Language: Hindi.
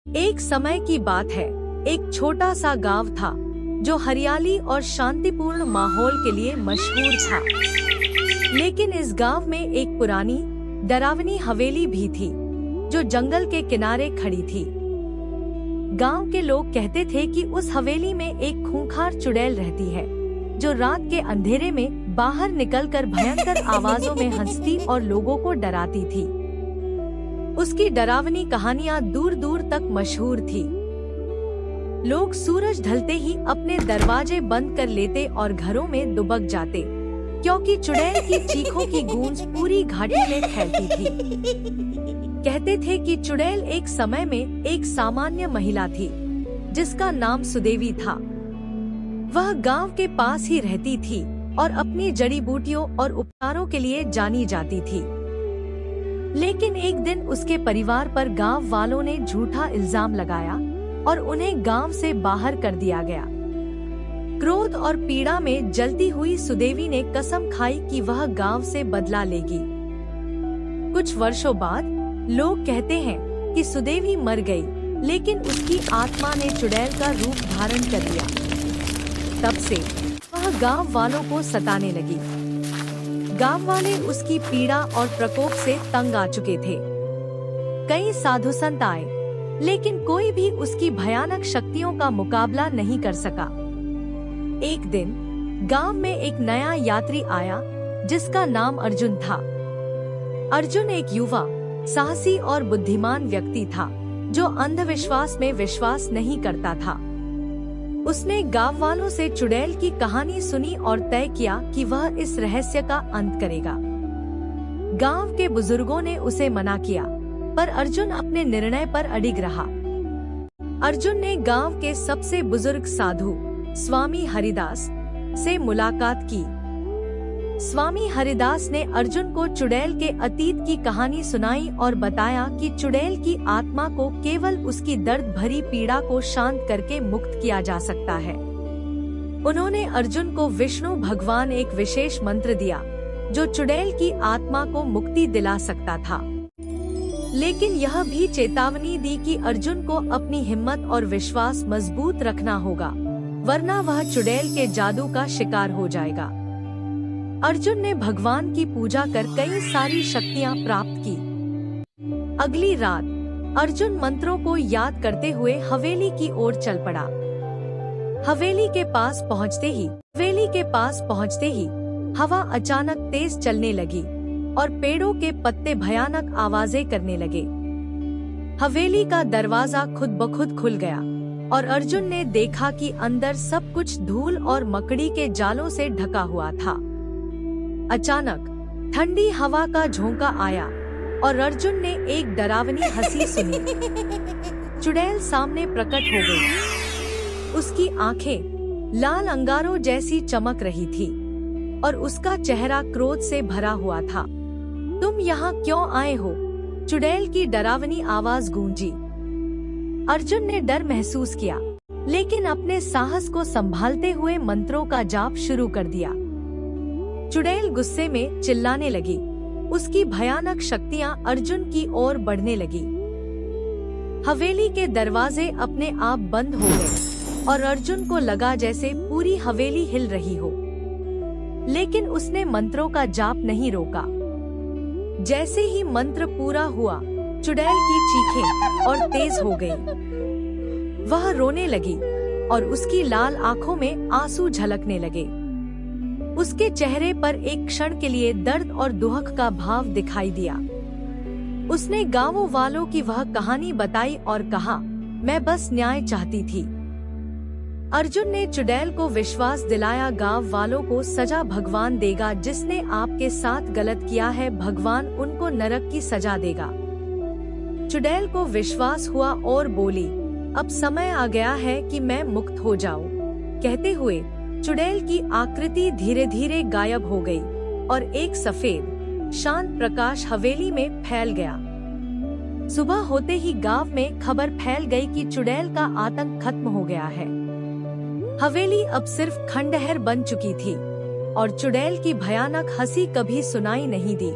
एक समय की बात है, एक छोटा सा गांव था जो हरियाली और शांतिपूर्ण माहौल के लिए मशहूर था। लेकिन इस गांव में एक पुरानी डरावनी हवेली भी थी जो जंगल के किनारे खड़ी थी। गांव के लोग कहते थे कि उस हवेली में एक खूंखार चुड़ैल रहती है जो रात के अंधेरे में बाहर निकलकर भयंकर आवाजों में हंसती और लोगों को डराती थी। उसकी डरावनी कहानियां दूर दूर तक मशहूर थी। लोग सूरज ढलते ही अपने दरवाजे बंद कर लेते और घरों में दुबक जाते, क्योंकि चुड़ैल की चीखों की गूंज पूरी घाटी में फैलती थी। कहते थे कि चुड़ैल एक समय में एक सामान्य महिला थी जिसका नाम सुदेवी था। वह गांव के पास ही रहती थी और अपनी जड़ी बूटियों और उपचारों के लिए जानी जाती थी। लेकिन एक दिन उसके परिवार पर गांव वालों ने झूठा इल्जाम लगाया और उन्हें गांव से बाहर कर दिया गया। क्रोध और पीड़ा में जलती हुई सुदेवी ने कसम खाई कि वह गांव से बदला लेगी। कुछ वर्षों बाद लोग कहते हैं कि सुदेवी मर गई, लेकिन उसकी आत्मा ने चुड़ैल का रूप धारण कर लिया। तब से वह गांव वालों को सताने लगी। गांव वाले उसकी पीड़ा और प्रकोप से तंग आ चुके थे। कई साधु संत आए, लेकिन कोई भी उसकी भयानक शक्तियों का मुकाबला नहीं कर सका। एक दिन गांव में एक नया यात्री आया जिसका नाम अर्जुन था। अर्जुन एक युवा, साहसी और बुद्धिमान व्यक्ति था जो अंधविश्वास में विश्वास नहीं करता था। उसने गांव वालों से चुड़ैल की कहानी सुनी और तय किया कि वह इस रहस्य का अंत करेगा। गांव के बुजुर्गों ने उसे मना किया, पर अर्जुन अपने निर्णय पर अडिग रहा। अर्जुन ने गांव के सबसे बुजुर्ग साधु स्वामी हरिदास से मुलाकात की। स्वामी हरिदास ने अर्जुन को चुड़ैल के अतीत की कहानी सुनाई और बताया कि चुड़ैल की आत्मा को केवल उसकी दर्द भरी पीड़ा को शांत करके मुक्त किया जा सकता है। उन्होंने अर्जुन को विष्णु भगवान एक विशेष मंत्र दिया जो चुड़ैल की आत्मा को मुक्ति दिला सकता था। लेकिन यह भी चेतावनी दी कि अर्जुन को अपनी हिम्मत और विश्वास मजबूत रखना होगा, वरना वह चुड़ैल के जादू का शिकार हो जाएगा। अर्जुन ने भगवान की पूजा कर कई सारी शक्तियां प्राप्त की। अगली रात अर्जुन मंत्रों को याद करते हुए हवेली की ओर चल पड़ा। हवेली के पास पहुंचते ही हवा अचानक तेज चलने लगी और पेड़ों के पत्ते भयानक आवाजें करने लगे। हवेली का दरवाजा खुद ब खुद खुल गया और अर्जुन ने देखा कि अंदर सब कुछ धूल और मकड़ी के जालों से ढका हुआ था। अचानक ठंडी हवा का झोंका आया और अर्जुन ने एक डरावनी हंसी सुनी। चुड़ैल सामने प्रकट हो गई। उसकी आंखें लाल अंगारों जैसी चमक रही थी और उसका चेहरा क्रोध से भरा हुआ था। तुम यहाँ क्यों आए हो? चुड़ैल की डरावनी आवाज गूंजी। अर्जुन ने डर महसूस किया, लेकिन अपने साहस को संभालते हुए मंत्रों का जाप शुरू कर दिया। चुड़ैल गुस्से में चिल्लाने लगी। उसकी भयानक शक्तियां अर्जुन की ओर बढ़ने लगी। हवेली के दरवाजे अपने आप बंद हो गए और अर्जुन को लगा जैसे पूरी हवेली हिल रही हो। लेकिन उसने मंत्रों का जाप नहीं रोका। जैसे ही मंत्र पूरा हुआ, चुड़ैल की चीखें और तेज हो गई। वह रोने लगी और उसकी लाल आंखों में आंसू झलकने लगे। उसके चेहरे पर एक क्षण के लिए दर्द और दुहक का भाव दिखाई दिया। उसने गांव वालों की वह कहानी बताई और कहा, मैं बस न्याय चाहती थी। अर्जुन ने चुड़ैल को विश्वास दिलाया, गांव वालों को सजा भगवान देगा। जिसने आपके साथ गलत किया है, भगवान उनको नरक की सजा देगा। चुड़ैल को विश्वास हुआ और बोली, अब समय आ गया है कि मैं मुक्त हो जाऊं। कहते हुए चुड़ैल की आकृति धीरे धीरे गायब हो गई और एक सफेद शांत प्रकाश हवेली में फैल गया। सुबह होते ही गांव में खबर फैल गई कि चुड़ैल का आतंक खत्म हो गया है। हवेली अब सिर्फ खंडहर बन चुकी थी और चुड़ैल की भयानक हंसी कभी सुनाई नहीं दी।